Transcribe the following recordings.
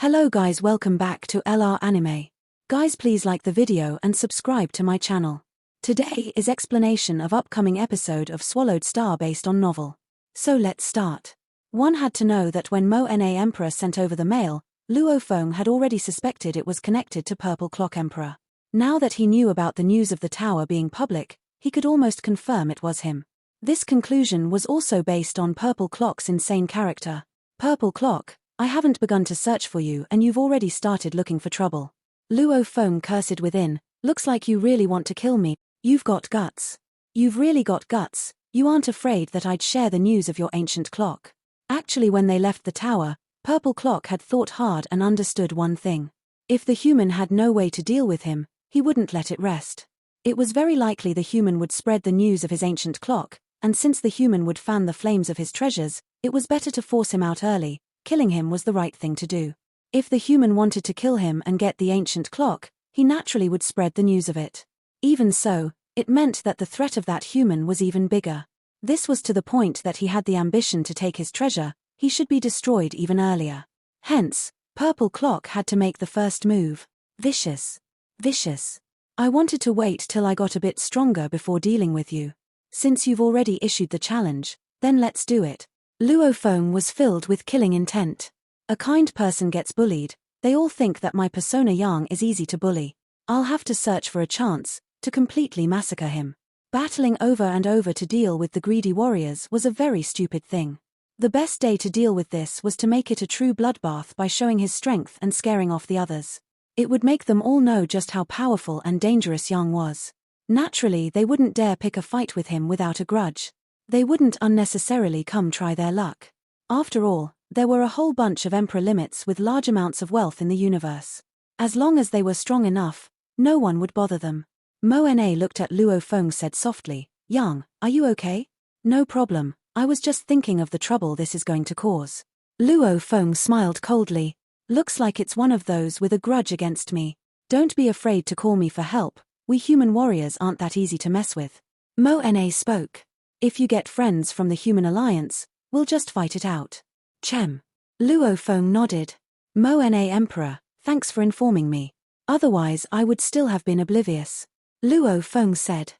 Hello guys, welcome back to LR Anime. Guys, please like the video and subscribe to my channel. Today is explanation of upcoming episode of Swallowed Star based on novel. So let's start. One had to know that when Mo Na Emperor sent over the mail, Luo Feng had already suspected it was connected to Purple Clock Emperor. Now that he knew about the news of the tower being public, he could almost confirm it was him. This conclusion was also based on Purple Clock's insane character. Purple Clock, I haven't begun to search for you and you've already started looking for trouble. Luo Feng cursed within, looks like you really want to kill me. You've got guts. You've really got guts. You aren't afraid that I'd share the news of your ancient clock. Actually, when they left the tower, Purple Clock had thought hard and understood one thing. If the human had no way to deal with him, he wouldn't let it rest. It was very likely the human would spread the news of his ancient clock, and since the human would fan the flames of his treasures, it was better to force him out early. Killing him was the right thing to do. If the human wanted to kill him and get the ancient clock, he naturally would spread the news of it. Even so, it meant that the threat of that human was even bigger. This was to the point that he had the ambition to take his treasure. He should be destroyed even earlier. Hence, Purple Clock had to make the first move. Vicious. Vicious. I wanted to wait till I got a bit stronger before dealing with you. Since you've already issued the challenge, then let's do it. Luo Feng was filled with killing intent. A kind person gets bullied. They all think that my persona Yang is easy to bully. I'll have to search for a chance to completely massacre him. Battling over and over to deal with the greedy warriors was a very stupid thing. The best day to deal with this was to make it a true bloodbath by showing his strength and scaring off the others. It would make them all know just how powerful and dangerous Yang was. Naturally, they wouldn't dare pick a fight with him without a grudge. They wouldn't unnecessarily come try their luck. After all, there were a whole bunch of emperor limits with large amounts of wealth in the universe. As long as they were strong enough, no one would bother them. Mo Na looked at Luo Feng said softly, "Yang, are you okay?" "No problem, I was just thinking of the trouble this is going to cause." Luo Feng smiled coldly. "Looks like it's one of those with a grudge against me. Don't be afraid to call me for help, we human warriors aren't that easy to mess with." Mo Na spoke. "If you get friends from the human alliance, we'll just fight it out." Chem. Luo Feng nodded. "Mo Na Emperor, thanks for informing me. Otherwise I would still have been oblivious." Luo Feng said.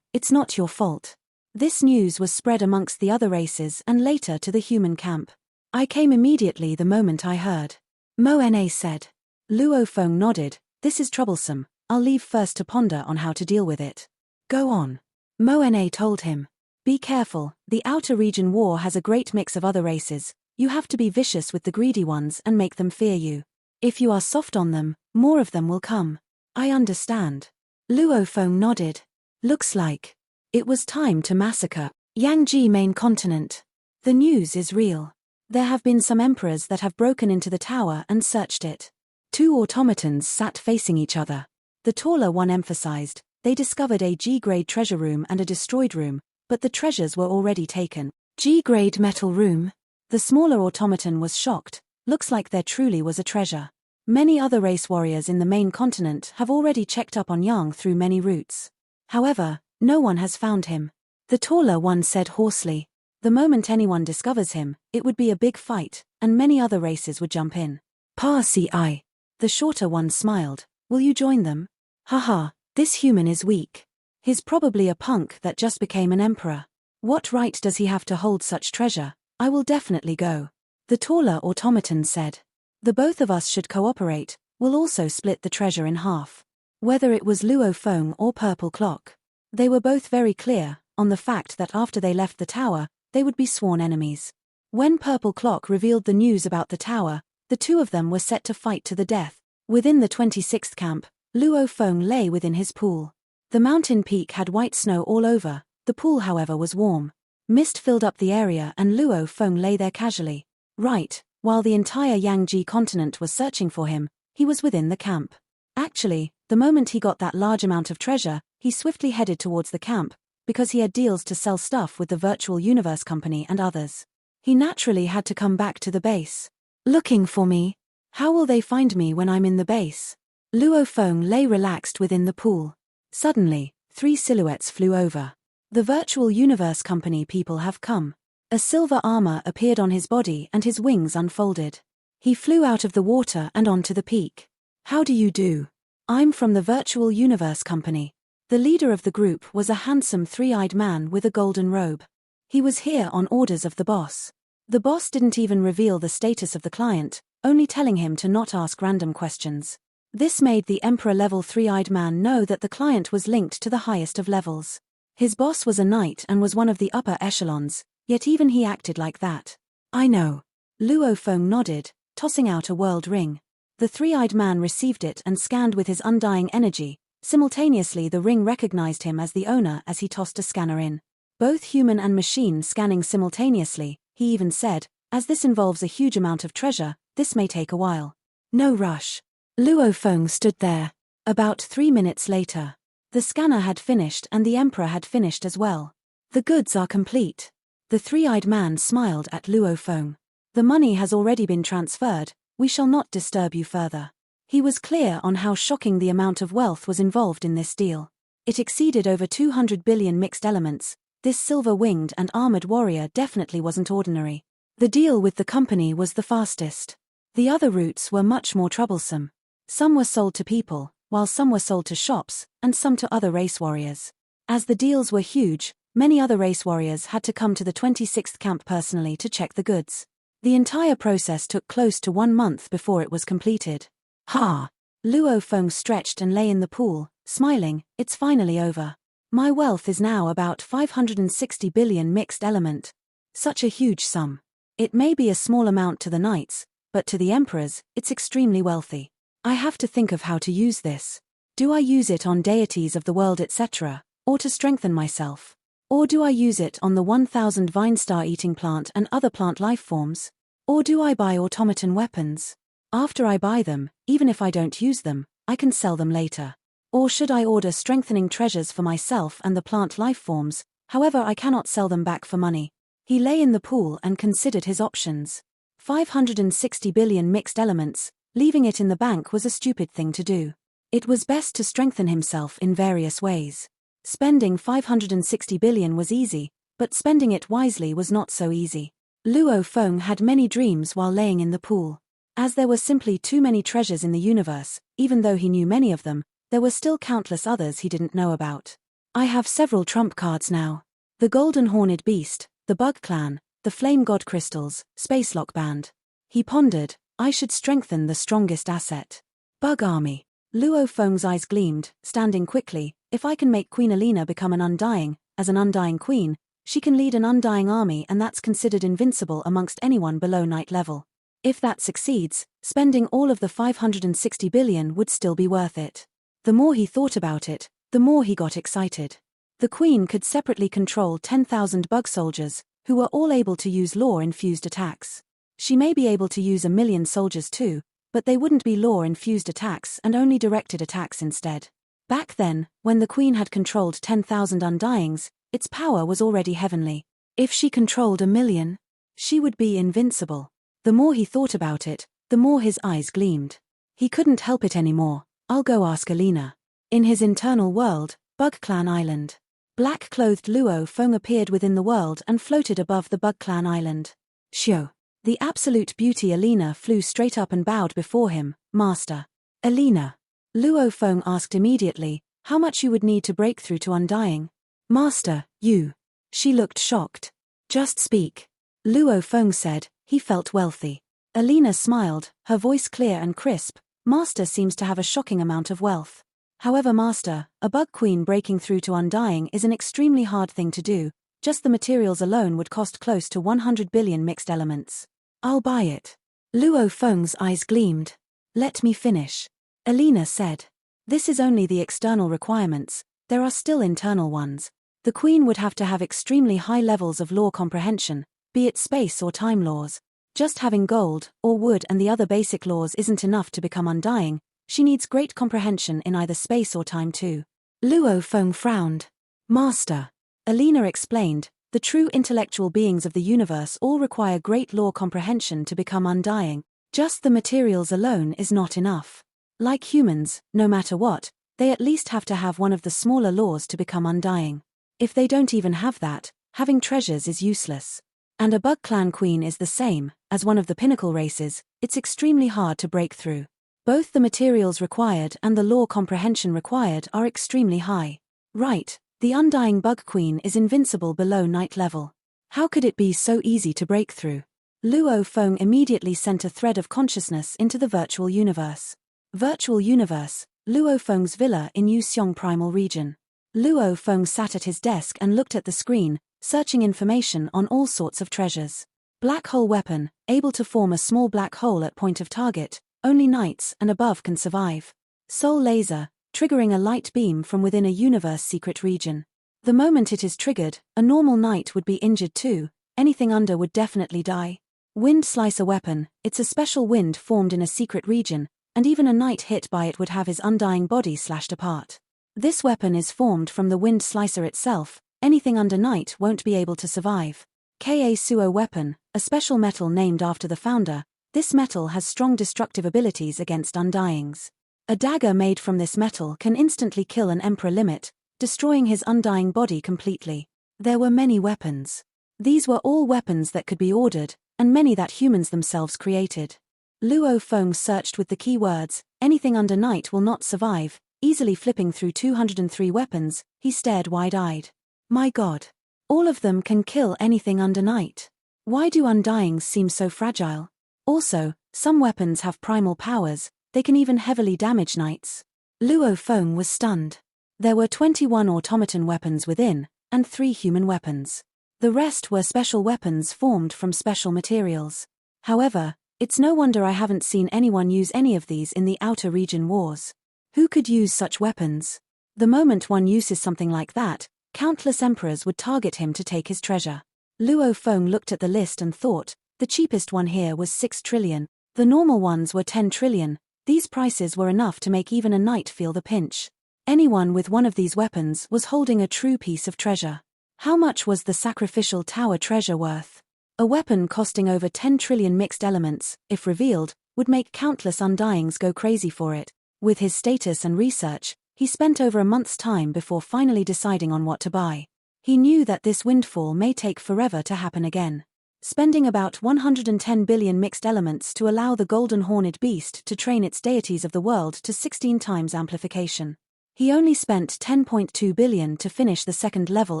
It's not your fault. This news was spread amongst the other races and later to the human camp. I came immediately the moment I heard." Mo Na said. Luo Feng nodded. "This is troublesome. I'll leave first to ponder on how to deal with it." "Go on." Mo Na told him. "Be careful, the outer region war has a great mix of other races. You have to be vicious with the greedy ones and make them fear you. If you are soft on them, more of them will come." "I understand." Luo Feng nodded. "Looks like it was time to massacre Yangji main continent. The news is real. There have been some emperors that have broken into the tower and searched it." Two automatons sat facing each other. The taller one emphasized, they discovered a G-grade treasure room and a destroyed room, but the treasures were already taken. G-grade metal room? The smaller automaton was shocked. Looks like there truly was a treasure. Many other race warriors in the main continent have already checked up on Yang through many routes. However, no one has found him. The taller one said hoarsely. The moment anyone discovers him, it would be a big fight, and many other races would jump in. "Parsi I." The shorter one smiled. "Will you join them?" "Haha, this human is weak. He's probably a punk that just became an emperor. What right does he have to hold such treasure? I will definitely go." The taller automaton said. "The both of us should cooperate, we'll also split the treasure in half." Whether it was Luo Feng or Purple Clock, they were both very clear on the fact that after they left the tower, they would be sworn enemies. When Purple Clock revealed the news about the tower, the two of them were set to fight to the death. Within the 26th camp, Luo Feng lay within his pool. The mountain peak had white snow all over, the pool however was warm. Mist filled up the area and Luo Feng lay there casually. Right, while the entire Yangji continent was searching for him, he was within the camp. Actually, the moment he got that large amount of treasure, he swiftly headed towards the camp, because he had deals to sell stuff with the Virtual Universe Company and others. He naturally had to come back to the base. "Looking for me? How will they find me when I'm in the base?" Luo Feng lay relaxed within the pool. Suddenly, 3 silhouettes flew over. "The Virtual Universe Company people have come." A silver armor appeared on his body and his wings unfolded. He flew out of the water and onto the peak. How do you do? I'm from the Virtual Universe Company. The leader of the group was a handsome three-eyed man with a golden robe. He was here on orders of the boss. The boss didn't even reveal the status of the client, only telling him to not ask random questions. This made the Emperor-level three-eyed man know that the client was linked to the highest of levels. His boss was a knight and was one of the upper echelons, yet even he acted like that. I know. Luo Feng nodded, tossing out a world ring. The three-eyed man received it and scanned with his undying energy. Simultaneously the ring recognized him as the owner as he tossed a scanner in. Both human and machine scanning simultaneously, he even said, as this involves a huge amount of treasure, this may take a while. No rush. Luo Feng stood there. About 3 minutes later. The scanner had finished and the emperor had finished as well. The goods are complete. The three-eyed man smiled at Luo Feng. The money has already been transferred, we shall not disturb you further. He was clear on how shocking the amount of wealth was involved in this deal. It exceeded over 200 billion mixed elements. This silver-winged and armored warrior definitely wasn't ordinary. The deal with the company was the fastest. The other routes were much more troublesome. Some were sold to people, while some were sold to shops, and some to other race warriors. As the deals were huge, many other race warriors had to come to the 26th camp personally to check the goods. The entire process took close to 1 month before it was completed. Ha! Luo Feng stretched and lay in the pool, smiling, it's finally over. My wealth is now about 560 billion mixed element. Such a huge sum. It may be a small amount to the knights, but to the emperors, it's extremely wealthy. I have to think of how to use this. Do I use it on deities of the world etc., or to strengthen myself? Or do I use it on the 1000 vine star-eating plant and other plant life forms? Or do I buy automaton weapons? After I buy them, even if I don't use them, I can sell them later. Or should I order strengthening treasures for myself and the plant life forms, however I cannot sell them back for money? He lay in the pool and considered his options. 560 billion mixed elements, leaving it in the bank was a stupid thing to do. It was best to strengthen himself in various ways. Spending 560 billion was easy, but spending it wisely was not so easy. Luo Feng had many dreams while laying in the pool. As there were simply too many treasures in the universe, even though he knew many of them, there were still countless others he didn't know about. I have several trump cards now. The Golden Horned Beast, the Bug Clan, the Flame God Crystals, Space Lock Band. He pondered, I should strengthen the strongest asset. Bug Army. Luo Feng's eyes gleamed, standing quickly. If I can make Queen Alina become an Undying, as an Undying Queen, she can lead an Undying army and that's considered invincible amongst anyone below Knight level. If that succeeds, spending all of the 560 billion would still be worth it. The more he thought about it, the more he got excited. The Queen could separately control 10,000 bug soldiers, who were all able to use law-infused attacks. She may be able to use 1 million soldiers too, but they wouldn't be law-infused attacks and only directed attacks instead. Back then, when the Queen had controlled 10,000 Undyings, its power was already heavenly. If she controlled 1 million, she would be invincible. The more he thought about it, the more his eyes gleamed. He couldn't help it anymore. I'll go ask Alina. In his internal world, Bug Clan Island. Black-clothed Luo Feng appeared within the world and floated above the Bug Clan Island. Shio. The absolute beauty Alina flew straight up and bowed before him. Master. Alina. Luo Feng asked immediately, how much you would need to break through to Undying? Master, you. She looked shocked. Just speak. Luo Feng said, he felt wealthy. Alina smiled, her voice clear and crisp. Master seems to have a shocking amount of wealth. However, Master, a bug queen breaking through to Undying is an extremely hard thing to do. Just the materials alone would cost close to 100 billion mixed elements. I'll buy it. Luo Feng's eyes gleamed. Let me finish. Alina said. This is only the external requirements, there are still internal ones. The Queen would have to have extremely high levels of law comprehension, be it space or time laws. Just having gold, or wood and the other basic laws isn't enough to become Undying, she needs great comprehension in either space or time too. Luo Feng frowned. Master. Alina explained, the true intellectual beings of the universe all require great law comprehension to become Undying. Just the materials alone is not enough. Like humans, no matter what, they at least have to have one of the smaller laws to become Undying. If they don't even have that, having treasures is useless. And a bug clan queen is the same. As one of the pinnacle races, it's extremely hard to break through. Both the materials required and the lore comprehension required are extremely high. Right, the Undying Bug Queen is invincible below night level. How could it be so easy to break through? Luo Feng immediately sent a thread of consciousness into the virtual universe. Virtual universe, Luo Feng's villa in Yuxiong Primal region. Luo Feng sat at his desk and looked at the screen, searching information on all sorts of treasures. Black hole weapon, able to form a small black hole at point of target, only knights and above can survive. Soul laser, triggering a light beam from within a universe secret region. The moment it is triggered, a normal knight would be injured too, anything under would definitely die. Wind slicer weapon, it's a special wind formed in a secret region, and even a knight hit by it would have his undying body slashed apart. This weapon is formed from the wind slicer itself, anything under knight won't be able to survive. Ka Suo weapon, a special metal named after the founder, this metal has strong destructive abilities against undyings. A dagger made from this metal can instantly kill an emperor limit, destroying his undying body completely. There were many weapons. These were all weapons that could be ordered, and many that humans themselves created. Luo Feng searched with the keywords, anything under night will not survive, easily flipping through 203 weapons, he stared wide-eyed. My god. All of them can kill anything under night. Why do undyings seem so fragile? Also, some weapons have primal powers, they can even heavily damage knights. Luo Feng was stunned. There were 21 automaton weapons within, and 3 human weapons. The rest were special weapons formed from special materials. However, it's no wonder I haven't seen anyone use any of these in the outer region wars. Who could use such weapons? The moment one uses something like that, countless emperors would target him to take his treasure. Luo Feng looked at the list and thought, the cheapest one here was 6 trillion, the normal ones were 10 trillion, these prices were enough to make even a knight feel the pinch. Anyone with one of these weapons was holding a true piece of treasure. How much was the sacrificial tower treasure worth? A weapon costing over 10 trillion mixed elements, if revealed, would make countless undyings go crazy for it. With his status and research, he spent over a month's time before finally deciding on what to buy. He knew that this windfall may take forever to happen again. Spending about 110 billion mixed elements to allow the golden horned beast to train its deities of the world to 16 times amplification. He only spent 10.2 billion to finish the second level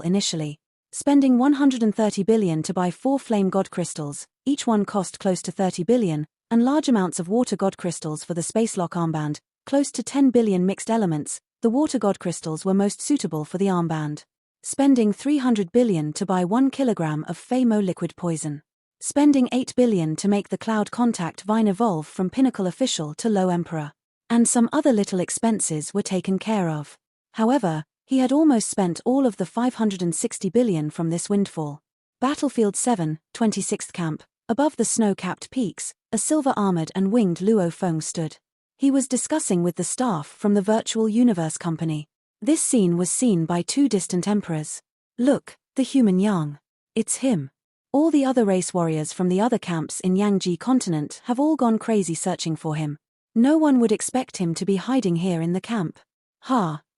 initially. Spending 130 billion to buy 4 flame god crystals, each one cost close to 30 billion, and large amounts of water god crystals for the space lock armband, close to 10 billion mixed elements, the water god crystals were most suitable for the armband. Spending 300 billion to buy 1 kilogram of Famo liquid poison. Spending 8 billion to make the cloud contact vine evolve from pinnacle official to low emperor. And some other little expenses were taken care of. However, he had almost spent all of the 560 billion from this windfall. Battlefield 7, 26th camp, above the snow-capped peaks, a silver-armored and winged Luo Feng stood. He was discussing with the staff from the Virtual Universe Company. This scene was seen by 2 distant emperors. Look, the human Yang. It's him. All the other race warriors from the other camps in Yangji continent have all gone crazy searching for him. No one would expect him to be hiding here in the camp.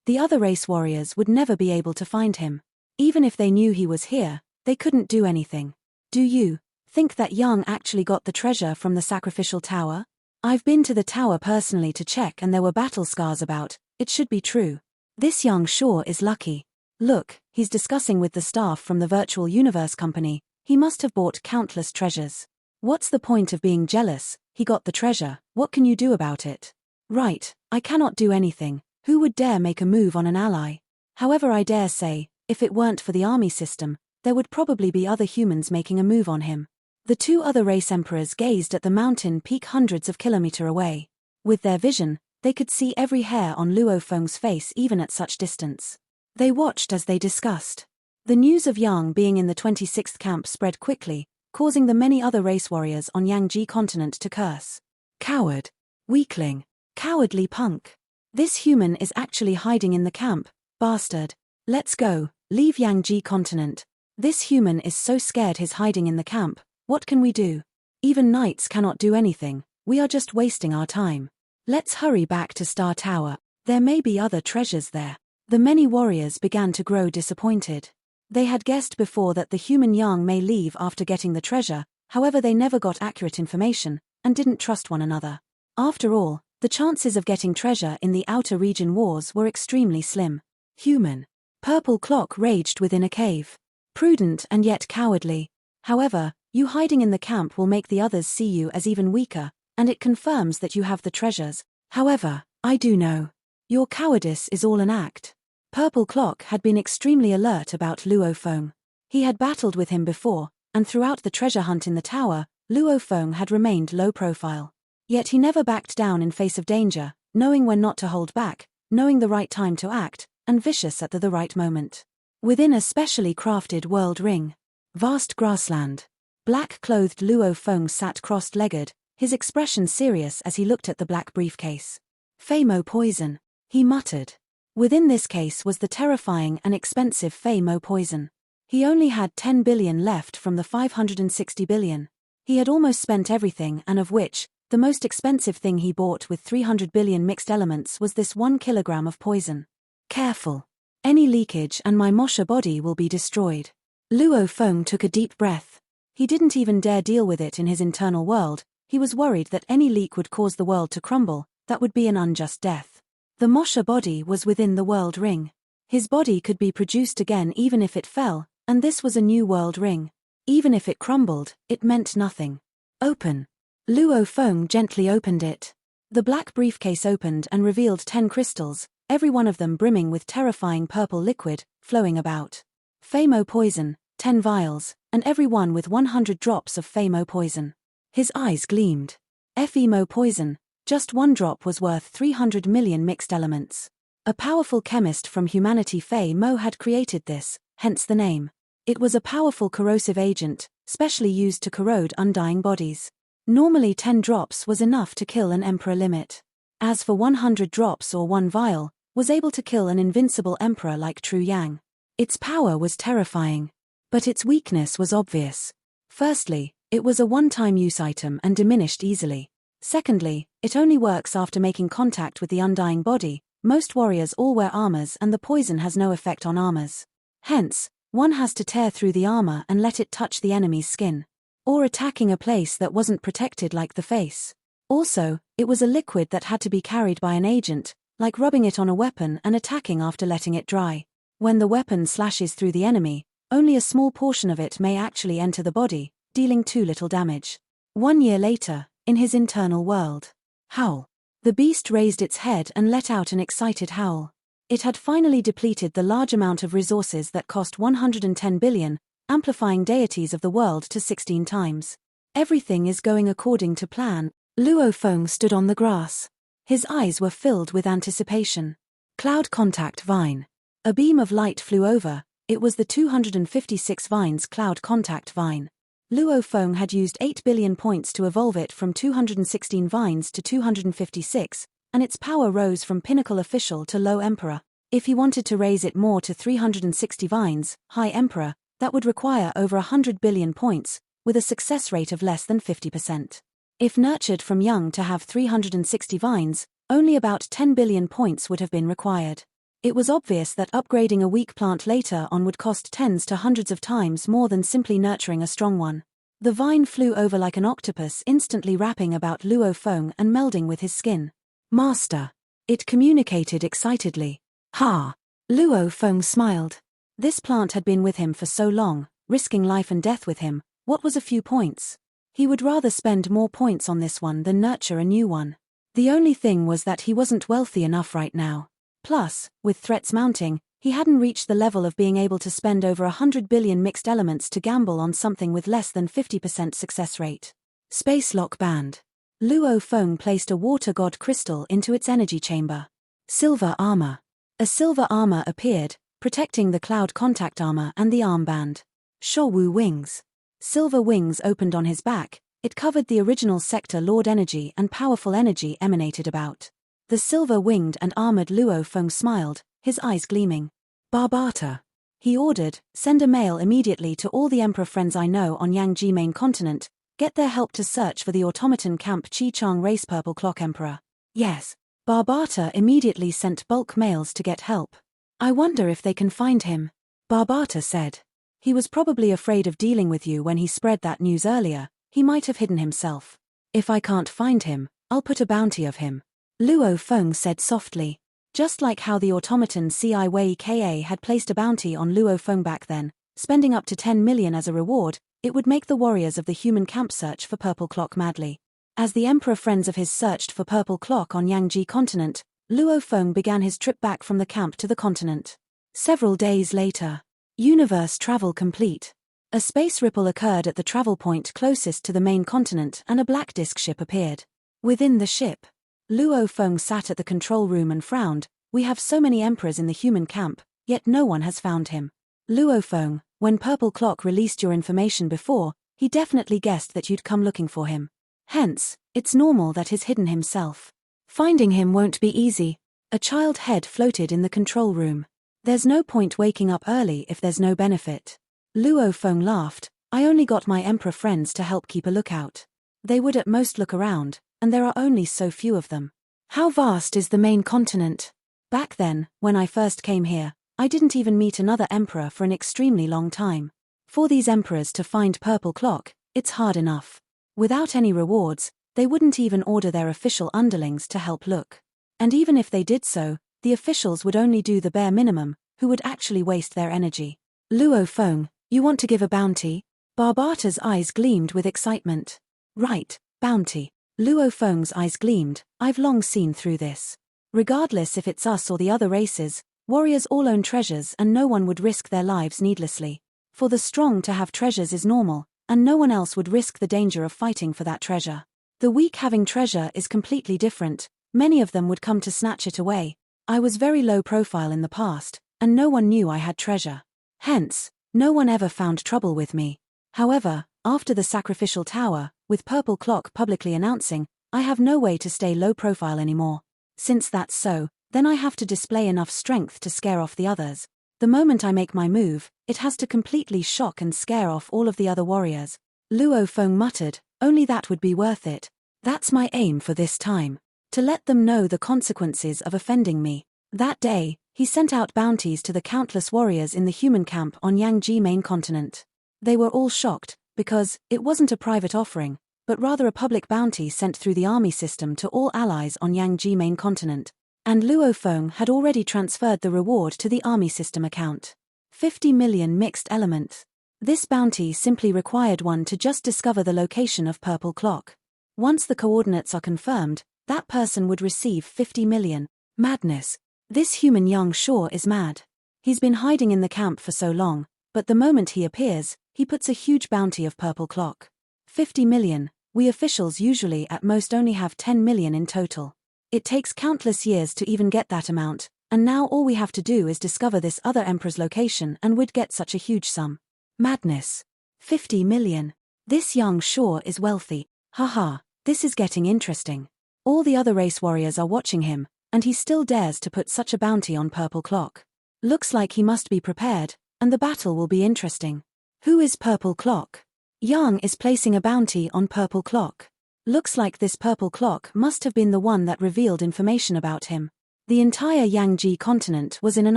The other race warriors would never be able to find him. Even if they knew he was here, they couldn't do anything. Do you think that Yang actually got the treasure from the sacrificial tower? I've been to the tower personally to check and there were battle scars about, it should be true. This Yang sure is lucky. Look, he's discussing with the staff from the Virtual Universe Company, he must have bought countless treasures. What's the point of being jealous? He got the treasure, what can you do about it? Right, I cannot do anything, who would dare make a move on an ally? However, I dare say, if it weren't for the army system, there would probably be other humans making a move on him. The 2 other race emperors gazed at the mountain peak hundreds of kilometers away. With their vision, they could see every hair on Luo Feng's face even at such distance. They watched as they discussed. The news of Yang being in the 26th camp spread quickly, causing the many other race warriors on Yangji continent to curse. Coward. Weakling. Cowardly punk. This human is actually hiding in the camp, bastard. Let's go, leave Yangji continent. This human is so scared he's hiding in the camp, what can we do? Even knights cannot do anything, we are just wasting our time. Let's hurry back to Star Tower, there may be other treasures there. The many warriors began to grow disappointed. They had guessed before that the human Yang may leave after getting the treasure, however they never got accurate information, and didn't trust one another. After all, the chances of getting treasure in the outer region wars were extremely slim. Human. Purple Clock raged within a cave. Prudent and yet cowardly. However, you hiding in the camp will make the others see you as even weaker, and it confirms that you have the treasures. However, I do know. Your cowardice is all an act. Purple Clock had been extremely alert about Luo Feng. He had battled with him before, and throughout the treasure hunt in the tower, Luo Feng had remained low profile. Yet he never backed down in face of danger, knowing when not to hold back, knowing the right time to act, and vicious at the right moment. Within a specially crafted world ring. Vast grassland. Black-clothed Luo Feng sat crossed-legged, his expression serious as he looked at the black briefcase. Famo poison, he muttered. Within this case was the terrifying and expensive Famo poison. He only had 10 billion left from the 560 billion. He had almost spent everything, and of which, the most expensive thing he bought with 300 billion mixed elements was this 1 kilogram of poison. Careful. Any leakage and my Mosha body will be destroyed. Luo Feng took a deep breath. He didn't even dare deal with it in his internal world. He was worried that any leak would cause the world to crumble. That would be an unjust death. The Mosha body was within the world ring. His body could be produced again even if it fell, and this was a new world ring. Even if it crumbled, it meant nothing. Open. Luo Feng gently opened it. The black briefcase opened and revealed 10 crystals, every one of them brimming with terrifying purple liquid, flowing about. Famo poison, 10 vials, and every one with 100 drops of Famo poison. His eyes gleamed. Femo poison, just 1 drop was worth 300 million mixed elements. A powerful chemist from humanity Fei Mo had created this, hence the name. It was a powerful corrosive agent, specially used to corrode undying bodies. Normally 10 drops was enough to kill an emperor limit. As for 100 drops or 1 vial, was able to kill an invincible emperor like True Yang. Its power was terrifying. But its weakness was obvious. Firstly, it was a one-time use item and diminished easily. Secondly, it only works after making contact with the undying body. Most warriors all wear armors and the poison has no effect on armors. Hence, one has to tear through the armor and let it touch the enemy's skin. Or attacking a place that wasn't protected like the face. Also, it was a liquid that had to be carried by an agent, like rubbing it on a weapon and attacking after letting it dry. When the weapon slashes through the enemy, only a small portion of it may actually enter the body, dealing too little damage. 1 year later, in his internal world. Howl. The beast raised its head and let out an excited howl. It had finally depleted the large amount of resources that cost 110 billion, amplifying deities of the world to 16 times. Everything is going according to plan. Luo Feng stood on the grass. His eyes were filled with anticipation. Cloud contact vine. A beam of light flew over. It was the 256 vines cloud contact vine. Luo Feng had used 8 billion points to evolve it from 216 vines to 256, and its power rose from pinnacle official to low emperor. If he wanted to raise it more to 360 vines, high emperor, that would require over 100 billion points, with a success rate of less than 50%. If nurtured from young to have 360 vines, only about 10 billion points would have been required. It was obvious that upgrading a weak plant later on would cost tens to hundreds of times more than simply nurturing a strong one. The vine flew over like an octopus, instantly wrapping about Luo Feng and melding with his skin. Master. It communicated excitedly. Ha! Luo Feng smiled. This plant had been with him for so long, risking life and death with him. What was a few points? He would rather spend more points on this one than nurture a new one. The only thing was that he wasn't wealthy enough right now. Plus, with threats mounting, he hadn't reached the level of being able to spend over 100 billion mixed elements to gamble on something with less than 50% success rate. Space Lock Band. Luo Feng placed a water god crystal into its energy chamber. Silver armor. A silver armor appeared, protecting the cloud contact armor and the armband. Showu wings. Silver wings opened on his back. It covered the original sector Lord energy and powerful energy emanated about. The silver-winged and armored Luo Feng smiled, his eyes gleaming. Barbata. He ordered, send a mail immediately to all the emperor friends I know on Yangji main continent, get their help to search for the automaton camp Chi-Chang race Purple Clock Emperor. Yes. Barbata immediately sent bulk mails to get help. I wonder if they can find him. Barbata said. He was probably afraid of dealing with you when he spread that news earlier. He might have hidden himself. If I can't find him, I'll put a bounty of him. Luo Feng said softly. Just like how the automaton Ci Wei Ka had placed a bounty on Luo Feng back then, spending up to 10 million as a reward, it would make the warriors of the human camp search for Purple Clock madly. As the emperor friends of his searched for Purple Clock on Yangji continent, Luo Feng began his trip back from the camp to the continent. Several days later. Universe travel complete. A space ripple occurred at the travel point closest to the main continent and a black disk ship appeared. Within the ship, Luo Feng sat at the control room and frowned. We have so many emperors in the human camp, yet no one has found him. Luo Feng, when Purple Clock released your information before, he definitely guessed that you'd come looking for him. Hence, it's normal that he's hidden himself. Finding him won't be easy. A child head floated in the control room. There's no point waking up early if there's no benefit. Luo Feng laughed. I only got my emperor friends to help keep a lookout. They would at most look around, and there are only so few of them. How vast is the main continent? Back then, when I first came here, I didn't even meet another emperor for an extremely long time. For these emperors to find Purple Clock, it's hard enough. Without any rewards, they wouldn't even order their official underlings to help look. And even if they did so, the officials would only do the bare minimum, who would actually waste their energy. Luo Feng, you want to give a bounty? Barbata's eyes gleamed with excitement. Right, bounty. Luo Feng's eyes gleamed. I've long seen through this. Regardless if it's us or the other races, warriors all own treasures and no one would risk their lives needlessly. For the strong to have treasures is normal, and no one else would risk the danger of fighting for that treasure. The weak having treasure is completely different. Many of them would come to snatch it away. I was very low profile in the past, and no one knew I had treasure. Hence, no one ever found trouble with me. However, after the sacrificial tower, with Purple Clock publicly announcing, I have no way to stay low profile anymore. Since that's so, then I have to display enough strength to scare off the others. The moment I make my move, it has to completely shock and scare off all of the other warriors. Luo Feng muttered, only that would be worth it. That's my aim for this time. To let them know the consequences of offending me. That day, he sent out bounties to the countless warriors in the human camp on Yangji main continent. They were all shocked, because it wasn't a private offering, but rather a public bounty sent through the army system to all allies on Yangji main continent. And Luo Feng had already transferred the reward to the army system account. 50 million mixed element. This bounty simply required one to just discover the location of Purple Clock. Once the coordinates are confirmed, that person would receive 50 million. Madness. This human young sure is mad. He's been hiding in the camp for so long, but the moment he appears, he puts a huge bounty of Purple Clock. 50 million, we officials usually at most only have 10 million in total. It takes countless years to even get that amount, and now all we have to do is discover this other emperor's location and we'd get such a huge sum. Madness. 50 million. This young sure is wealthy. Haha, this is getting interesting. All the other race warriors are watching him, and he still dares to put such a bounty on Purple Clock. Looks like he must be prepared, and the battle will be interesting. Who is Purple Clock? Yang is placing a bounty on Purple Clock. Looks like this Purple Clock must have been the one that revealed information about him. The entire Yangji continent was in an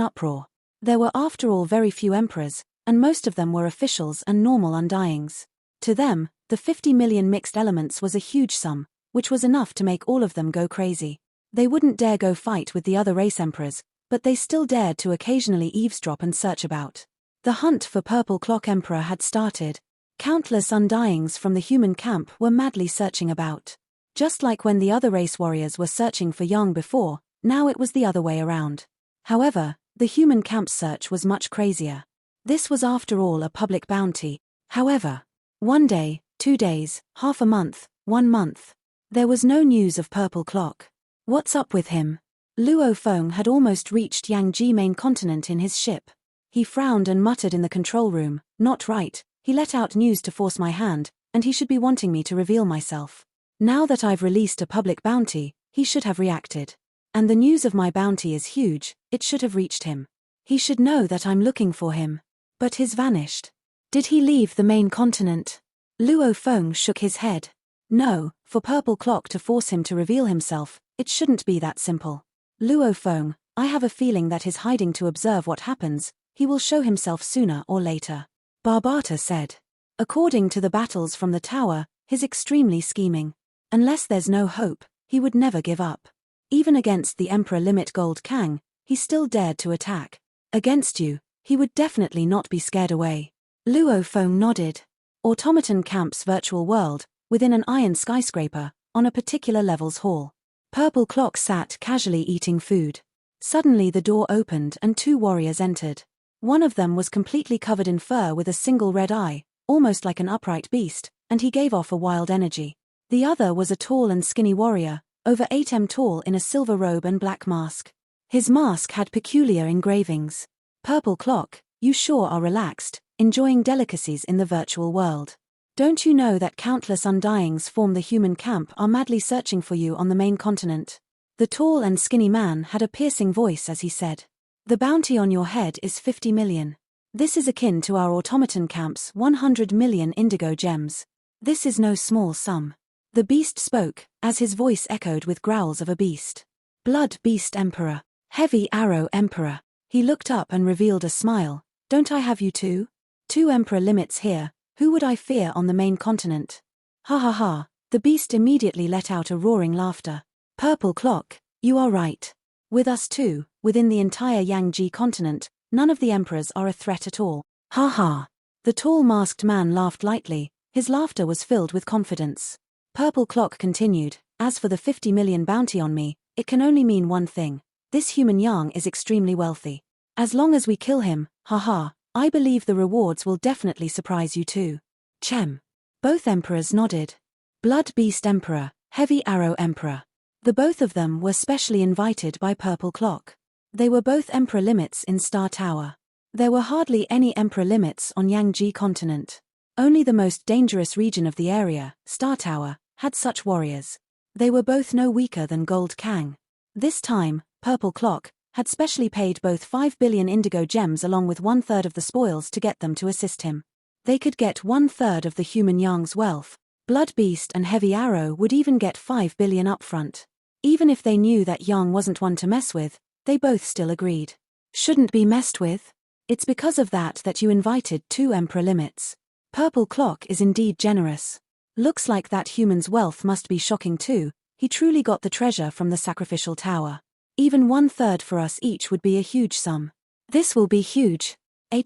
uproar. There were after all very few emperors, and most of them were officials and normal undyings. To them, the 50 million mixed elements was a huge sum, which was enough to make all of them go crazy. They wouldn't dare go fight with the other race emperors, but they still dared to occasionally eavesdrop and search about. The hunt for Purple Clock Emperor had started. Countless undyings from the human camp were madly searching about. Just like when the other race warriors were searching for Yang before, now it was the other way around. However, the human camp search was much crazier. This was after all a public bounty. However, 1 day, 2 days, half a month, 1 month. There was no news of Purple Clock. What's up with him? Luo Feng had almost reached Yangji main continent in his ship. He frowned and muttered in the control room, not right, he let out news to force my hand, and he should be wanting me to reveal myself. Now that I've released a public bounty, he should have reacted. And the news of my bounty is huge, it should have reached him. He should know that I'm looking for him. But he's vanished. Did he leave the main continent? Luo Feng shook his head. No, for Purple Clock to force him to reveal himself, it shouldn't be that simple. Luo Feng, I have a feeling that he's hiding to observe what happens, he will show himself sooner or later. Barbata said. According to the battles from the tower, he's extremely scheming. Unless there's no hope, he would never give up. Even against the Emperor Limit Gold Kang, he still dared to attack. Against you, he would definitely not be scared away. Luo Feng nodded. Automaton Camp's virtual world, within an iron skyscraper, on a particular level's hall. Purple Clock sat casually eating food. Suddenly the door opened and 2 warriors entered. One of them was completely covered in fur with a single red eye, almost like an upright beast, and he gave off a wild energy. The other was a tall and skinny warrior, over 8 m tall in a silver robe and black mask. His mask had peculiar engravings. Purple Clock, you sure are relaxed, enjoying delicacies in the virtual world. Don't you know that countless undyings form the human camp are madly searching for you on the main continent? The tall and skinny man had a piercing voice as he said. The bounty on your head is 50 million. This is akin to our automaton camp's 100 million indigo gems. This is no small sum. The beast spoke, as his voice echoed with growls of a beast. Blood Beast Emperor. Heavy Arrow Emperor. He looked up and revealed a smile. Don't I have you too? 2 Emperor limits here, who would I fear on the main continent? Ha ha ha, the beast immediately let out a roaring laughter. Purple Clock, you are right. With us too, within the entire Yangji continent, none of the emperors are a threat at all. Ha ha. The tall masked man laughed lightly, his laughter was filled with confidence. Purple Clock continued, as for the 50 million bounty on me, it can only mean one thing. This human Yang is extremely wealthy. As long as we kill him, haha, I believe the rewards will definitely surprise you too. Chem. Both emperors nodded. Blood Beast Emperor, Heavy Arrow Emperor. The both of them were specially invited by Purple Clock. They were both Emperor limits in Star Tower. There were hardly any Emperor limits on Yangji continent. Only the most dangerous region of the area, Star Tower, had such warriors. They were both no weaker than Gold Kang. This time, Purple Clock had specially paid both 5 billion indigo gems along with 1/3 of the spoils to get them to assist him. They could get 1/3 of the human Yang's wealth. Blood Beast and Heavy Arrow would even get 5 billion upfront. Even if they knew that Yang wasn't one to mess with, they both still agreed. Shouldn't be messed with? It's because of that you invited 2 Emperor limits. Purple Clock is indeed generous. Looks like that human's wealth must be shocking too. He truly got the treasure from the sacrificial tower. Even 1/3 for us each would be a huge sum. This will be huge. A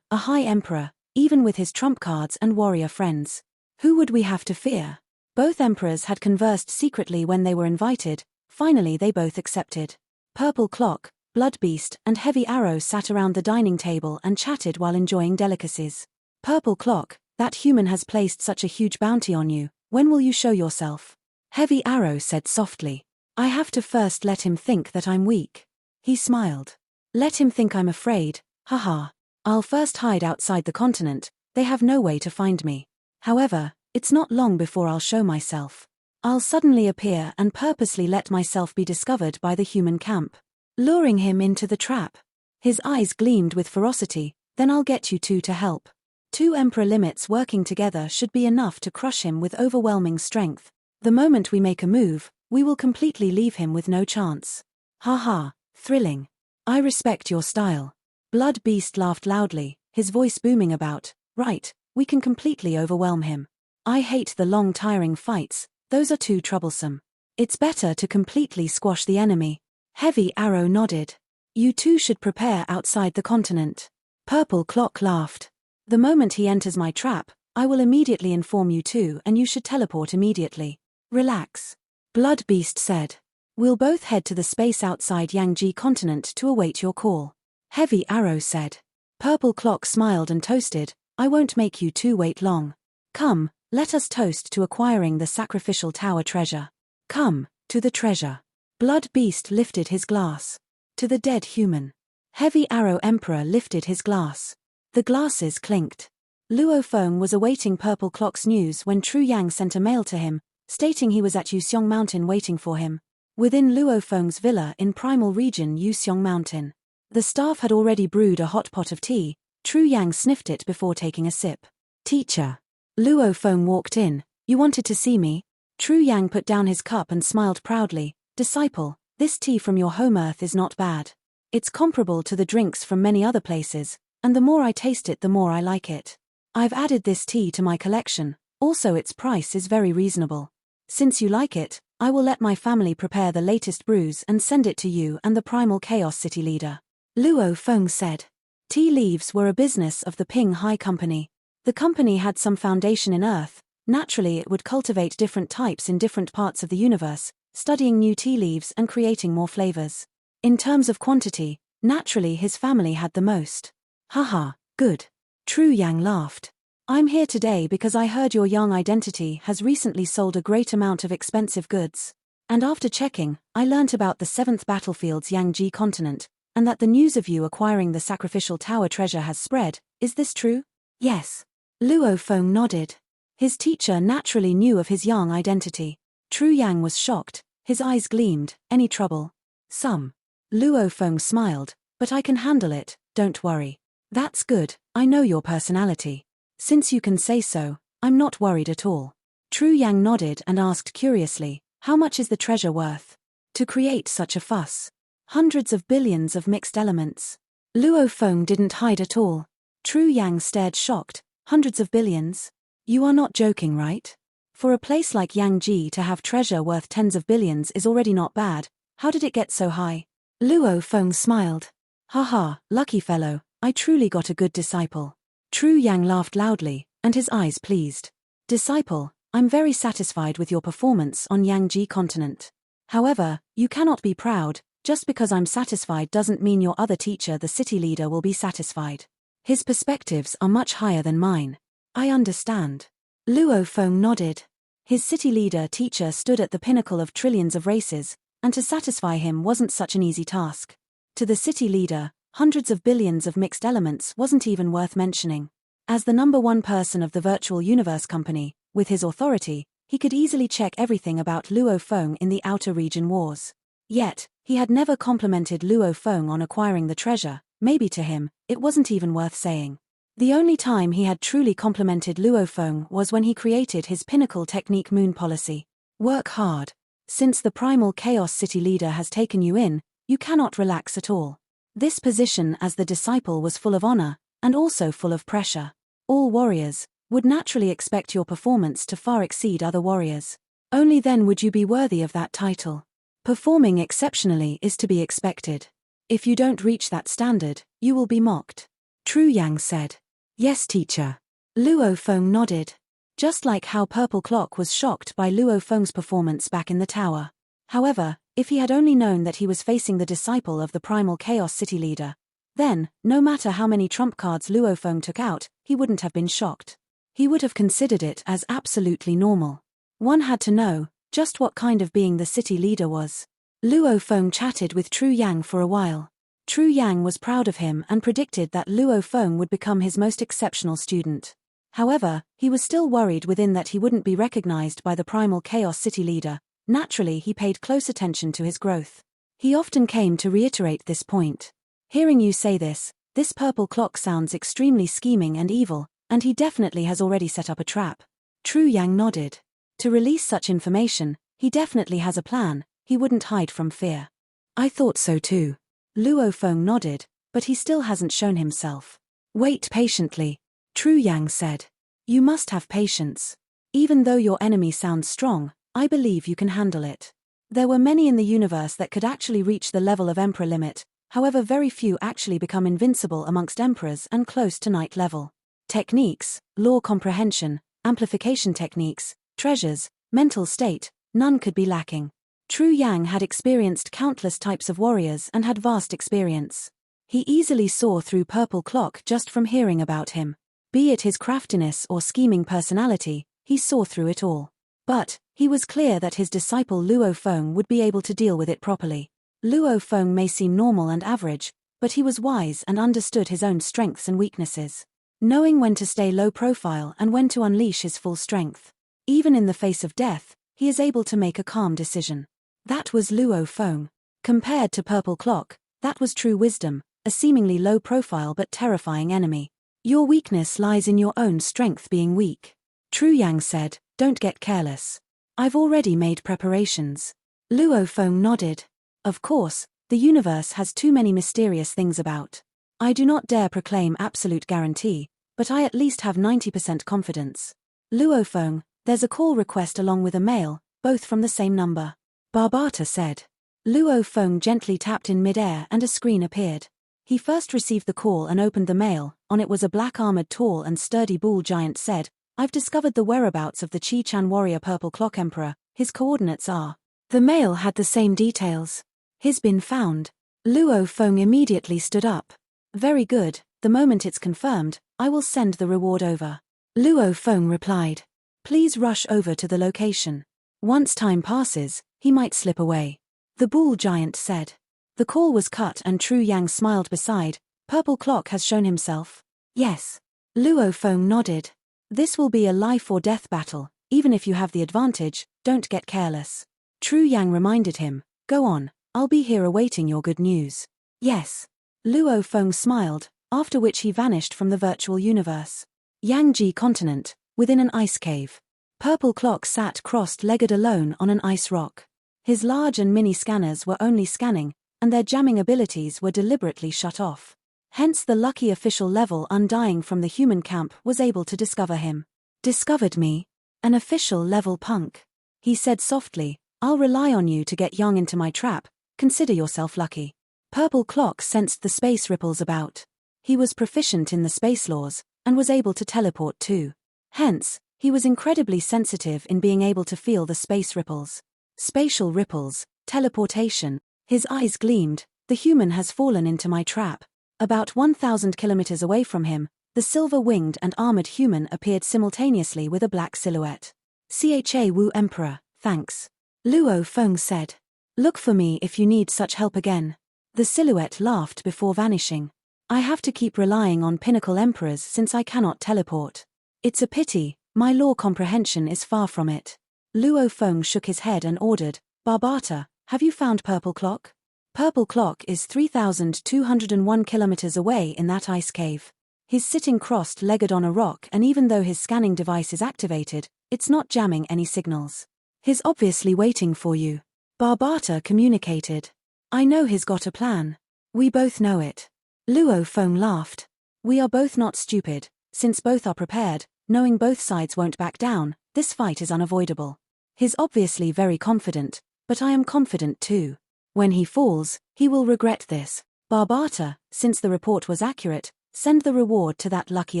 high emperor, even with his trump cards and warrior friends. Who would we have to fear? Both emperors had conversed secretly when they were invited. Finally they both accepted. Purple Clock, Blood Beast and Heavy Arrow sat around the dining table and chatted while enjoying delicacies. Purple Clock, that human has placed such a huge bounty on you. When will you show yourself? Heavy Arrow said softly. I have to first let him think that I'm weak. He smiled. Let him think I'm afraid, haha. I'll first hide outside the continent, they have no way to find me. However, it's not long before I'll show myself. I'll suddenly appear and purposely let myself be discovered by the human camp, luring him into the trap. His eyes gleamed with ferocity. Then I'll get you two to help. 2 Emperor limits working together should be enough to crush him with overwhelming strength. The moment we make a move, we will completely leave him with no chance. Haha, thrilling. I respect your style. Blood Beast laughed loudly, his voice booming about, right, we can completely overwhelm him. I hate the long tiring fights, those are too troublesome. It's better to completely squash the enemy. Heavy Arrow nodded. You two should prepare outside the continent. Purple Clock laughed. The moment he enters my trap, I will immediately inform you two and you should teleport immediately. Relax. Blood Beast said. We'll both head to the space outside Yangji continent to await your call. Heavy Arrow said. Purple Clock smiled and toasted, I won't make you two wait long. Come, let us toast to acquiring the sacrificial tower treasure. Come, to the treasure. Blood Beast lifted his glass. To the dead human. Heavy Arrow Emperor lifted his glass. The glasses clinked. Luo Feng was awaiting Purple Clock's news when Tru Yang sent a mail to him, stating he was at Yuxiong Mountain waiting for him. Within Luo Feng's villa in Primal Region Yuxiong Mountain. The staff had already brewed a hot pot of tea. Tru Yang sniffed it before taking a sip. Teacher. Luo Feng walked in. You wanted to see me? Tru Yang put down his cup and smiled proudly. Disciple, this tea from your home earth is not bad. It's comparable to the drinks from many other places, and the more I taste it the more I like it. I've added this tea to my collection, also its price is very reasonable. Since you like it, I will let my family prepare the latest brews and send it to you and the Primal Chaos City leader. Luo Feng said. Tea leaves were a business of the Ping Hai Company. The company had some foundation in Earth. Naturally it would cultivate different types in different parts of the universe, studying new tea leaves and creating more flavors. In terms of quantity, naturally his family had the most. Haha, good. Tru Yang laughed. I'm here today because I heard your young identity has recently sold a great amount of expensive goods. And after checking, I learnt about the 7th battlefield's Yangji continent, and that the news of you acquiring the sacrificial tower treasure has spread. Is this true? Yes. Luo Feng nodded. His teacher naturally knew of his young identity. Tru Yang was shocked, his eyes gleamed. Any trouble? Some. Luo Feng smiled, but I can handle it, don't worry. That's good, I know your personality. Since you can say so, I'm not worried at all. Tru Yang nodded and asked curiously, how much is the treasure worth? To create such a fuss. Hundreds of billions of mixed elements. Luo Feng didn't hide at all. Tru Yang stared shocked. Hundreds of billions? You are not joking, right? For a place like Yangji to have treasure worth tens of billions is already not bad. How did it get so high? Luo Feng smiled. Haha, lucky fellow, I truly got a good disciple. Tru Yang laughed loudly, and his eyes pleased. Disciple, I'm very satisfied with your performance on Yangji continent. However, you cannot be proud. Just because I'm satisfied doesn't mean your other teacher, the city leader, will be satisfied. His perspectives are much higher than mine. I understand. Luo Feng nodded. His city leader teacher stood at the pinnacle of trillions of races, and to satisfy him wasn't such an easy task. To the city leader, hundreds of billions of mixed elements wasn't even worth mentioning. As the number one person of the virtual universe company, with his authority, he could easily check everything about Luo Feng in the outer region wars. Yet, he had never complimented Luo Feng on acquiring the treasure. Maybe to him, it wasn't even worth saying. The only time he had truly complimented Luo Feng was when he created his pinnacle technique moon policy. Work hard. Since the Primal Chaos City leader has taken you in, you cannot relax at all. This position as the disciple was full of honor, and also full of pressure. All warriors would naturally expect your performance to far exceed other warriors. Only then would you be worthy of that title. Performing exceptionally is to be expected. If you don't reach that standard, you will be mocked. Tru Yang said. Yes, teacher. Luo Feng nodded. Just like how Purple Clock was shocked by Luo Feng's performance back in the tower. However, if he had only known that he was facing the disciple of the Primal Chaos City leader, then, no matter how many trump cards Luo Feng took out, he wouldn't have been shocked. He would have considered it as absolutely normal. One had to know just what kind of being the city leader was. Luo Feng chatted with Tru Yang for a while. Tru Yang was proud of him and predicted that Luo Feng would become his most exceptional student. However, he was still worried within that he wouldn't be recognized by the Primal Chaos City leader. Naturally, he paid close attention to his growth. He often came to reiterate this point. Hearing you say this Purple Clock sounds extremely scheming and evil, and he definitely has already set up a trap. Tru Yang nodded. To release such information, he definitely has a plan. He wouldn't hide from fear. I thought so too. Luo Feng nodded, but he still hasn't shown himself. Wait patiently. Tru Yang said. You must have patience. Even though your enemy sounds strong, I believe you can handle it. There were many in the universe that could actually reach the level of Emperor limit, however very few actually become invincible amongst Emperors and close to Knight level. Techniques, law comprehension, amplification techniques, treasures, mental state, none could be lacking. Tru Yang had experienced countless types of warriors and had vast experience. He easily saw through Purple Clock just from hearing about him. Be it his craftiness or scheming personality, he saw through it all. But, he was clear that his disciple Luo Feng would be able to deal with it properly. Luo Feng may seem normal and average, but he was wise and understood his own strengths and weaknesses. Knowing when to stay low profile and when to unleash his full strength. Even in the face of death, he is able to make a calm decision. That was Luo Feng. Compared to Purple Clock, that was true wisdom, a seemingly low profile but terrifying enemy. Your weakness lies in your own strength being weak. Tru Yang said, don't get careless. I've already made preparations. Luo Feng nodded. Of course, The universe has too many mysterious things about. I do not dare proclaim absolute guarantee, but I at least have 90% confidence. Luofeng, there's a call request along with a mail, both from the same number. Barbata said. Luofeng gently tapped in midair and a screen appeared. He first received the call and opened the mail. On it was a black-armored, tall and sturdy bull giant said, "I've discovered the whereabouts of the Chi-Chan warrior Purple Clock Emperor. His coordinates are." The mail had the same details. "He's been found." Luofeng immediately stood up. "Very good, the moment it's confirmed, I will send the reward over." Luofeng replied. "Please rush over to the location. Once time passes, he might slip away." The bull giant said. The call was cut and Tru Yang smiled beside. "Purple Clock has shown himself?" "Yes." Luofeng nodded. "This will be a life or death battle. Even if you have the advantage, don't get careless." Tru Yang reminded him, "Go on, I'll be here awaiting your good news." "Yes." Luofeng smiled, after which he vanished from the virtual universe. Yangji continent, within an ice cave. Purple Clock sat crossed-legged alone on an ice rock. His large and mini scanners were only scanning, and their jamming abilities were deliberately shut off. Hence the lucky official level Undying from the human camp was able to discover him. "Discovered me? An official level punk," he said softly. "I'll rely on you to get Young into my trap. Consider yourself lucky." Purple Clock sensed the space ripples about. He was proficient in the space laws, and was able to teleport too. Hence, he was incredibly sensitive in being able to feel the space ripples. Spatial ripples, teleportation. His eyes gleamed. "The human has fallen into my trap." About 1,000 kilometers away from him, the silver-winged and armored human appeared simultaneously with a black silhouette. "Cha Wu Emperor, thanks," Luofeng said. "Look for me if you need such help again." The silhouette laughed before vanishing. "I have to keep relying on pinnacle emperors since I cannot teleport. It's a pity, my law comprehension is far from it." Luofeng shook his head and ordered, "Barbata, have you found Purple Clock?" Purple Clock is 3,201 kilometers away in that ice cave. He's sitting crossed-legged on a rock, and even though his scanning device is activated, it's not jamming any signals. "He's obviously waiting for you," Barbata communicated. "I know he's got a plan. We both know it." Luofeng laughed. "We are both not stupid. Since both are prepared, knowing both sides won't back down, this fight is unavoidable. He's obviously very confident, but I am confident too. When he falls, he will regret this. Barbata, since the report was accurate, send the reward to that lucky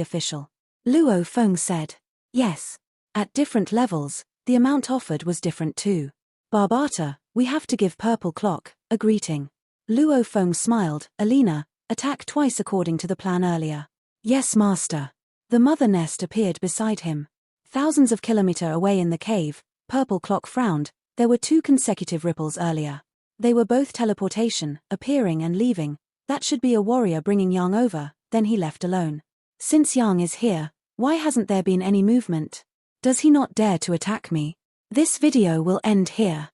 official." Luofeng said. "Yes." At different levels, the amount offered was different too. "Barbata, we have to give Purple Clock a greeting." Luofeng smiled. "Alina, attack twice according to the plan earlier." "Yes, master." The mother nest appeared beside him. Thousands of kilometers away in the cave, Purple Clock frowned. There were 2 consecutive ripples earlier. They were both teleportation, appearing and leaving. That should be a warrior bringing Yang over. Then he left alone. Since Yang is here, why hasn't there been any movement? Does he not dare to attack me? This video will end here.